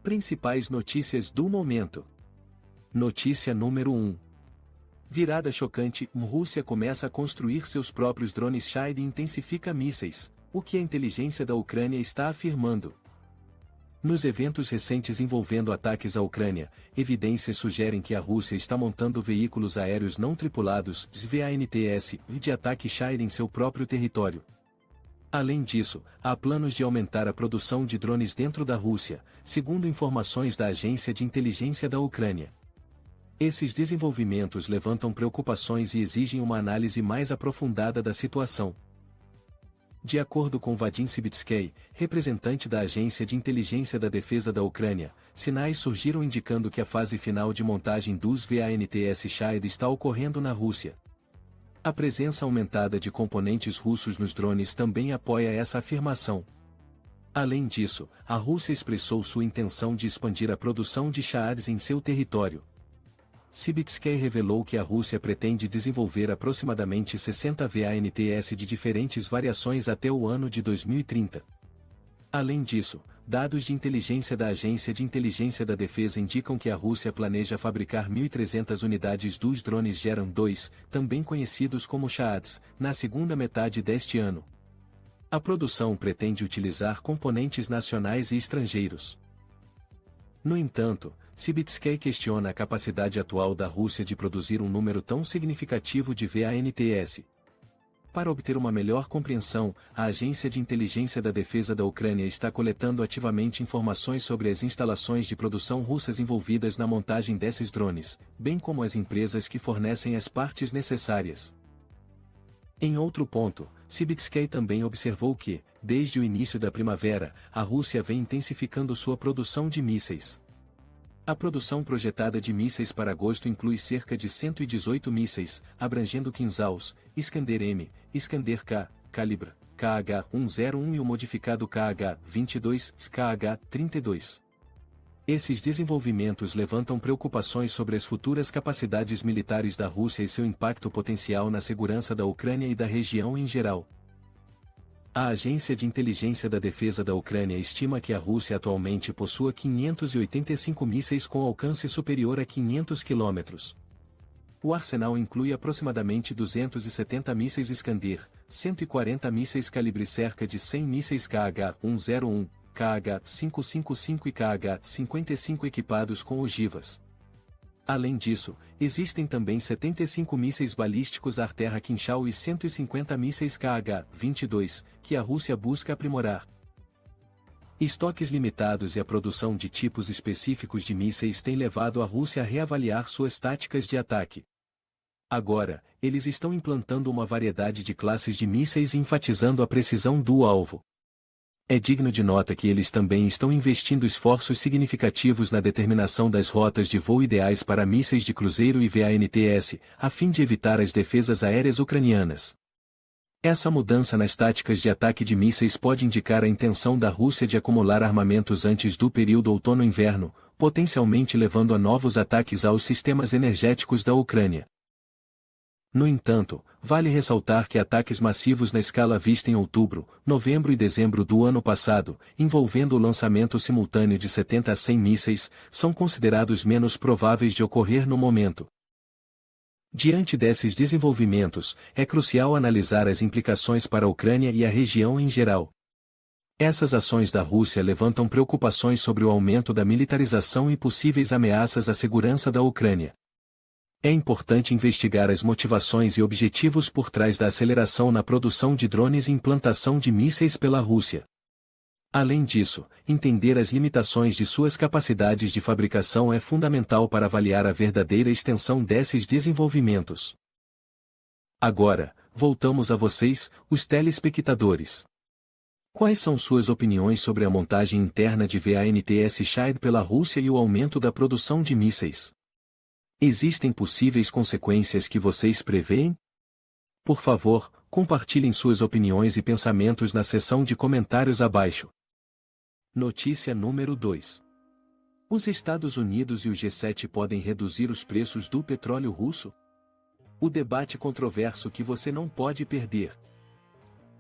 Principais notícias do momento. Notícia número 1. Virada chocante: Rússia começa a construir seus próprios drones Shahed e intensifica mísseis, o que a inteligência da Ucrânia está afirmando. Nos eventos recentes envolvendo ataques à Ucrânia, evidências sugerem que a Rússia está montando veículos aéreos não tripulados, VANTS, de ataque Shahed em seu próprio território. Além disso, há planos de aumentar a produção de drones dentro da Rússia, segundo informações da Agência de Inteligência da Ucrânia. Esses desenvolvimentos levantam preocupações e exigem uma análise mais aprofundada da situação. De acordo com Vadim Sibitskyi, representante da Agência de Inteligência da Defesa da Ucrânia, sinais surgiram indicando que a fase final de montagem dos VANTS Shahed está ocorrendo na Rússia. A presença aumentada de componentes russos nos drones também apoia essa afirmação. Além disso, a Rússia expressou sua intenção de expandir a produção de Shaheds em seu território. Sibitskyi revelou que a Rússia pretende desenvolver aproximadamente 60 VANTS de diferentes variações até o ano de 2030. Além disso, dados de inteligência da Agência de Inteligência da Defesa indicam que a Rússia planeja fabricar 1.300 unidades dos drones Geran 2, também conhecidos como Shaheds, na segunda metade deste ano. A produção pretende utilizar componentes nacionais e estrangeiros. No entanto, Sibitskyi questiona a capacidade atual da Rússia de produzir um número tão significativo de VANTS. Para obter uma melhor compreensão, a Agência de Inteligência da Defesa da Ucrânia está coletando ativamente informações sobre as instalações de produção russas envolvidas na montagem desses drones, bem como as empresas que fornecem as partes necessárias. Em outro ponto, Sibitskyi também observou que, desde o início da primavera, a Rússia vem intensificando sua produção de mísseis. A produção projetada de mísseis para agosto inclui cerca de 118 mísseis, abrangendo Kinzhaus, Iskander-M, Iskander-K, Kalibr, KH-101 e o modificado KH-22, KH-32. Esses desenvolvimentos levantam preocupações sobre as futuras capacidades militares da Rússia e seu impacto potencial na segurança da Ucrânia e da região em geral. A Agência de Inteligência da Defesa da Ucrânia estima que a Rússia atualmente possua 585 mísseis com alcance superior a 500 km. O arsenal inclui aproximadamente 270 mísseis Iskander, 140 mísseis calibre cerca de 100 mísseis KH-101, KH-555 e KH-55 equipados com ogivas. Além disso, existem também 75 mísseis balísticos ar-terra Kinzhal e 150 mísseis KH-22, que a Rússia busca aprimorar. Estoques limitados e a produção de tipos específicos de mísseis têm levado a Rússia a reavaliar suas táticas de ataque. Agora, eles estão implantando uma variedade de classes de mísseis e enfatizando a precisão do alvo. É digno de nota que eles também estão investindo esforços significativos na determinação das rotas de voo ideais para mísseis de cruzeiro e VANTS, a fim de evitar as defesas aéreas ucranianas. Essa mudança nas táticas de ataque de mísseis pode indicar a intenção da Rússia de acumular armamentos antes do período outono-inverno, potencialmente levando a novos ataques aos sistemas energéticos da Ucrânia. No entanto, vale ressaltar que ataques massivos na escala vista em outubro, novembro e dezembro do ano passado, envolvendo o lançamento simultâneo de 70 a 100 mísseis, são considerados menos prováveis de ocorrer no momento. Diante desses desenvolvimentos, é crucial analisar as implicações para a Ucrânia e a região em geral. Essas ações da Rússia levantam preocupações sobre o aumento da militarização e possíveis ameaças à segurança da Ucrânia. É importante investigar as motivações e objetivos por trás da aceleração na produção de drones e implantação de mísseis pela Rússia. Além disso, entender as limitações de suas capacidades de fabricação é fundamental para avaliar a verdadeira extensão desses desenvolvimentos. Agora, voltamos a vocês, os telespectadores. Quais são suas opiniões sobre a montagem interna de VANTS Shahed pela Rússia e o aumento da produção de mísseis? Existem possíveis consequências que vocês preveem? Por favor, compartilhem suas opiniões e pensamentos na seção de comentários abaixo. Notícia número 2. Os Estados Unidos e o G7 podem reduzir os preços do petróleo russo? O debate controverso que você não pode perder.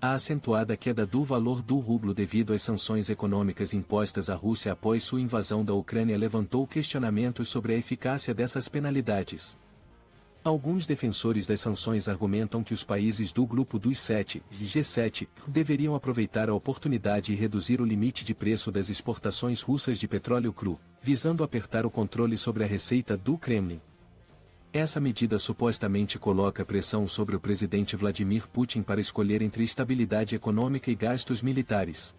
A acentuada queda do valor do rublo devido às sanções econômicas impostas à Rússia após sua invasão da Ucrânia levantou questionamentos sobre a eficácia dessas penalidades. Alguns defensores das sanções argumentam que os países do Grupo dos Sete, G7, deveriam aproveitar a oportunidade e reduzir o limite de preço das exportações russas de petróleo cru, visando apertar o controle sobre a receita do Kremlin. Essa medida supostamente coloca pressão sobre o presidente Vladimir Putin para escolher entre estabilidade econômica e gastos militares.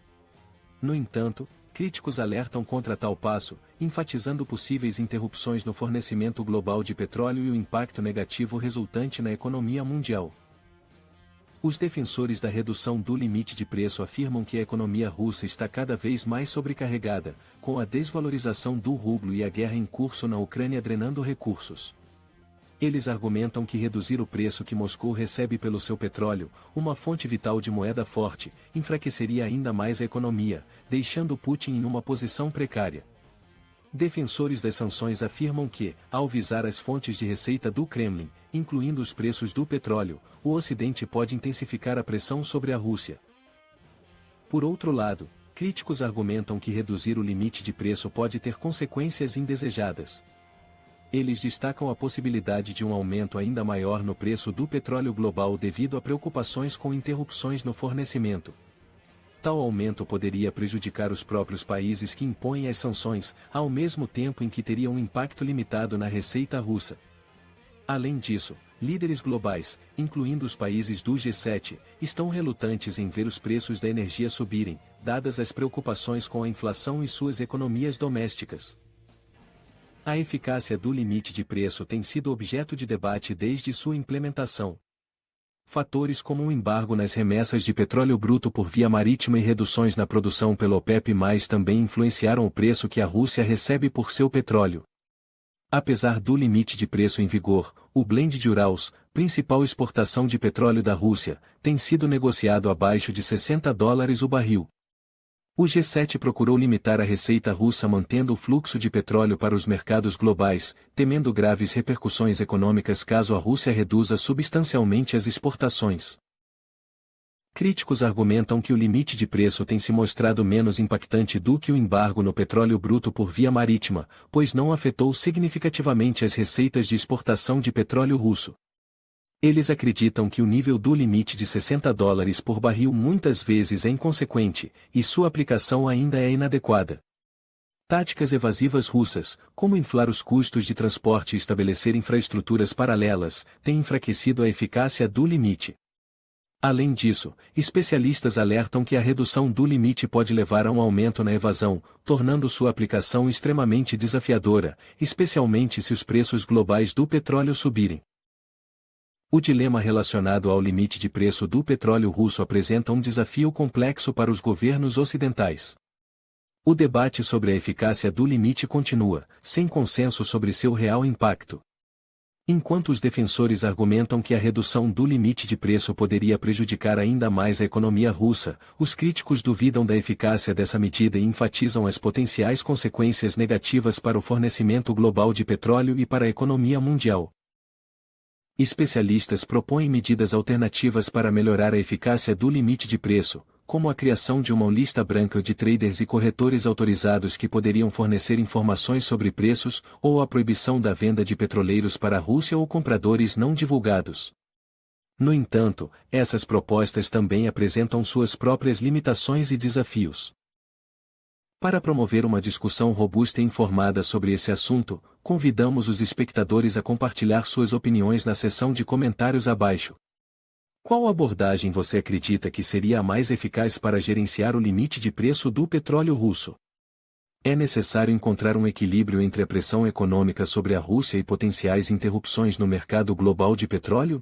No entanto, críticos alertam contra tal passo, enfatizando possíveis interrupções no fornecimento global de petróleo e o impacto negativo resultante na economia mundial. Os defensores da redução do limite de preço afirmam que a economia russa está cada vez mais sobrecarregada, com a desvalorização do rublo e a guerra em curso na Ucrânia drenando recursos. Eles argumentam que reduzir o preço que Moscou recebe pelo seu petróleo, uma fonte vital de moeda forte, enfraqueceria ainda mais a economia, deixando Putin em uma posição precária. Defensores das sanções afirmam que, ao visar as fontes de receita do Kremlin, incluindo os preços do petróleo, o Ocidente pode intensificar a pressão sobre a Rússia. Por outro lado, críticos argumentam que reduzir o limite de preço pode ter consequências indesejadas. Eles destacam a possibilidade de um aumento ainda maior no preço do petróleo global devido a preocupações com interrupções no fornecimento. Tal aumento poderia prejudicar os próprios países que impõem as sanções, ao mesmo tempo em que teria um impacto limitado na receita russa. Além disso, líderes globais, incluindo os países do G7, estão relutantes em ver os preços da energia subirem, dadas as preocupações com a inflação e suas economias domésticas. A eficácia do limite de preço tem sido objeto de debate desde sua implementação. Fatores como o embargo nas remessas de petróleo bruto por via marítima e reduções na produção pelo OPEP+ também influenciaram o preço que a Rússia recebe por seu petróleo. Apesar do limite de preço em vigor, o blend de Urals, principal exportação de petróleo da Rússia, tem sido negociado abaixo de $60 o barril. O G7 procurou limitar a receita russa mantendo o fluxo de petróleo para os mercados globais, temendo graves repercussões econômicas caso a Rússia reduza substancialmente as exportações. Críticos argumentam que o limite de preço tem se mostrado menos impactante do que o embargo no petróleo bruto por via marítima, pois não afetou significativamente as receitas de exportação de petróleo russo. Eles acreditam que o nível do limite de $60 por barril muitas vezes é inconsequente, e sua aplicação ainda é inadequada. Táticas evasivas russas, como inflar os custos de transporte e estabelecer infraestruturas paralelas, têm enfraquecido a eficácia do limite. Além disso, especialistas alertam que a redução do limite pode levar a um aumento na evasão, tornando sua aplicação extremamente desafiadora, especialmente se os preços globais do petróleo subirem. O dilema relacionado ao limite de preço do petróleo russo apresenta um desafio complexo para os governos ocidentais. O debate sobre a eficácia do limite continua, sem consenso sobre seu real impacto. Enquanto os defensores argumentam que a redução do limite de preço poderia prejudicar ainda mais a economia russa, os críticos duvidam da eficácia dessa medida e enfatizam as potenciais consequências negativas para o fornecimento global de petróleo e para a economia mundial. Especialistas propõem medidas alternativas para melhorar a eficácia do limite de preço, como a criação de uma lista branca de traders e corretores autorizados que poderiam fornecer informações sobre preços, ou a proibição da venda de petroleiros para a Rússia ou compradores não divulgados. No entanto, essas propostas também apresentam suas próprias limitações e desafios. Para promover uma discussão robusta e informada sobre esse assunto, convidamos os espectadores a compartilhar suas opiniões na seção de comentários abaixo. Qual abordagem você acredita que seria a mais eficaz para gerenciar o limite de preço do petróleo russo? É necessário encontrar um equilíbrio entre a pressão econômica sobre a Rússia e potenciais interrupções no mercado global de petróleo?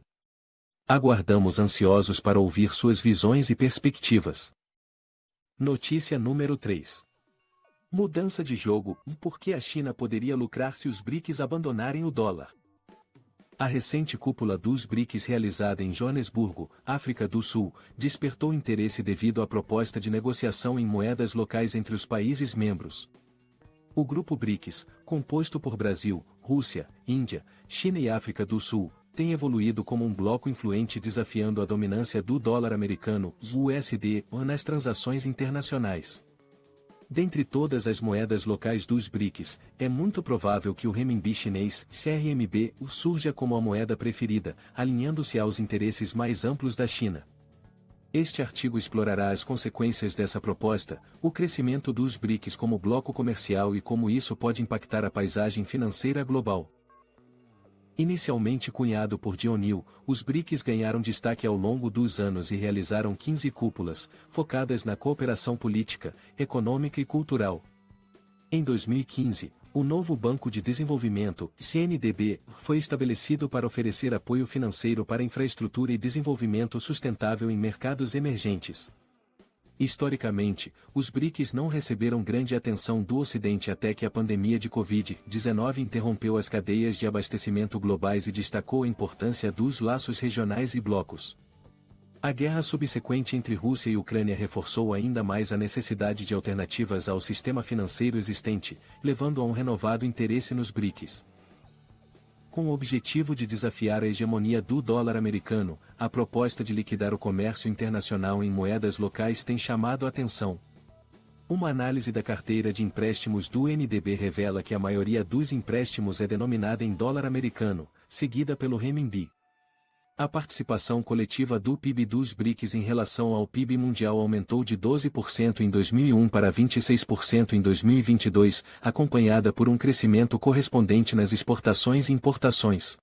Aguardamos ansiosos para ouvir suas visões e perspectivas. Notícia número 3. Mudança de jogo, por que a China poderia lucrar se os BRICS abandonarem o dólar? A recente cúpula dos BRICS realizada em Joanesburgo, África do Sul, despertou interesse devido à proposta de negociação em moedas locais entre os países membros. O grupo BRICS, composto por Brasil, Rússia, Índia, China e África do Sul, tem evoluído como um bloco influente desafiando a dominância do dólar americano, USD, nas transações internacionais. Dentre todas as moedas locais dos BRICS, é muito provável que o renminbi chinês, CRMB, surja como a moeda preferida, alinhando-se aos interesses mais amplos da China. Este artigo explorará as consequências dessa proposta, o crescimento dos BRICS como bloco comercial e como isso pode impactar a paisagem financeira global. Inicialmente cunhado por John Neal, os BRICS ganharam destaque ao longo dos anos e realizaram 15 cúpulas, focadas na cooperação política, econômica e cultural. Em 2015, o novo Banco de Desenvolvimento, CNDB, foi estabelecido para oferecer apoio financeiro para infraestrutura e desenvolvimento sustentável em mercados emergentes. Historicamente, os BRICS não receberam grande atenção do Ocidente até que a pandemia de Covid-19 interrompeu as cadeias de abastecimento globais e destacou a importância dos laços regionais e blocos. A guerra subsequente entre Rússia e Ucrânia reforçou ainda mais a necessidade de alternativas ao sistema financeiro existente, levando a um renovado interesse nos BRICS. Com o objetivo de desafiar a hegemonia do dólar americano, a proposta de liquidar o comércio internacional em moedas locais tem chamado a atenção. Uma análise da carteira de empréstimos do NDB revela que a maioria dos empréstimos é denominada em dólar americano, seguida pelo renminbi. A participação coletiva do PIB dos BRICS em relação ao PIB mundial aumentou de 12% em 2001 para 26% em 2022, acompanhada por um crescimento correspondente nas exportações e importações.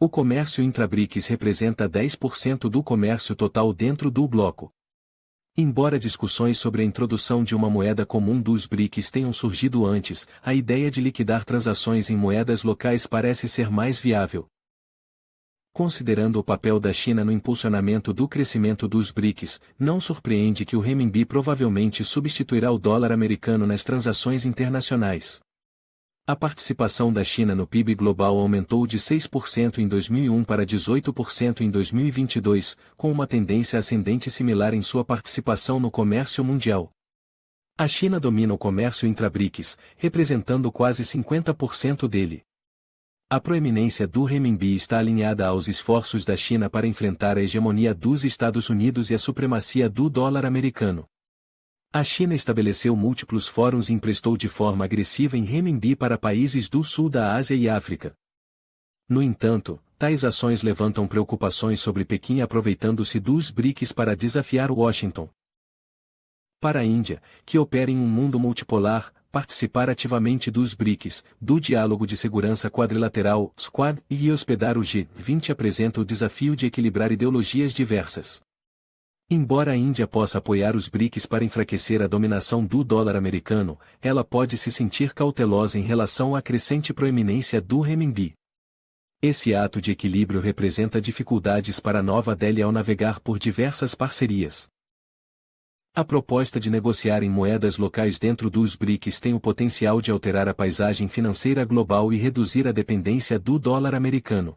O comércio intra-BRICS representa 10% do comércio total dentro do bloco. Embora discussões sobre a introdução de uma moeda comum dos BRICS tenham surgido antes, a ideia de liquidar transações em moedas locais parece ser mais viável. Considerando o papel da China no impulsionamento do crescimento dos BRICS, não surpreende que o renminbi provavelmente substituirá o dólar americano nas transações internacionais. A participação da China no PIB global aumentou de 6% em 2001 para 18% em 2022, com uma tendência ascendente similar em sua participação no comércio mundial. A China domina o comércio intra-BRICS, representando quase 50% dele. A proeminência do renminbi está alinhada aos esforços da China para enfrentar a hegemonia dos Estados Unidos e a supremacia do dólar americano. A China estabeleceu múltiplos fóruns e emprestou de forma agressiva em renminbi para países do sul da Ásia e África. No entanto, tais ações levantam preocupações sobre Pequim aproveitando-se dos BRICS para desafiar Washington. Para a Índia, que opera em um mundo multipolar, participar ativamente dos BRICS, do Diálogo de Segurança Quadrilateral, Quad, e hospedar o G20 apresenta o desafio de equilibrar ideologias diversas. Embora a Índia possa apoiar os BRICS para enfraquecer a dominação do dólar americano, ela pode se sentir cautelosa em relação à crescente proeminência do renminbi. Esse ato de equilíbrio representa dificuldades para Nova Delhi ao navegar por diversas parcerias. A proposta de negociar em moedas locais dentro dos BRICS tem o potencial de alterar a paisagem financeira global e reduzir a dependência do dólar americano.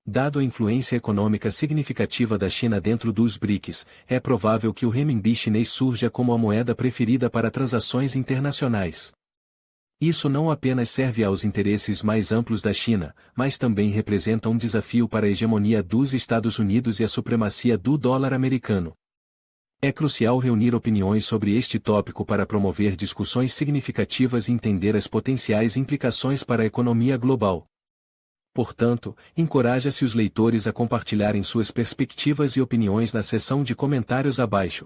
Dado a influência econômica significativa da China dentro dos BRICS, é provável que o renminbi chinês surja como a moeda preferida para transações internacionais. Isso não apenas serve aos interesses mais amplos da China, mas também representa um desafio para a hegemonia dos Estados Unidos e a supremacia do dólar americano. É crucial reunir opiniões sobre este tópico para promover discussões significativas e entender as potenciais implicações para a economia global. Portanto, encoraja-se os leitores a compartilharem suas perspectivas e opiniões na seção de comentários abaixo.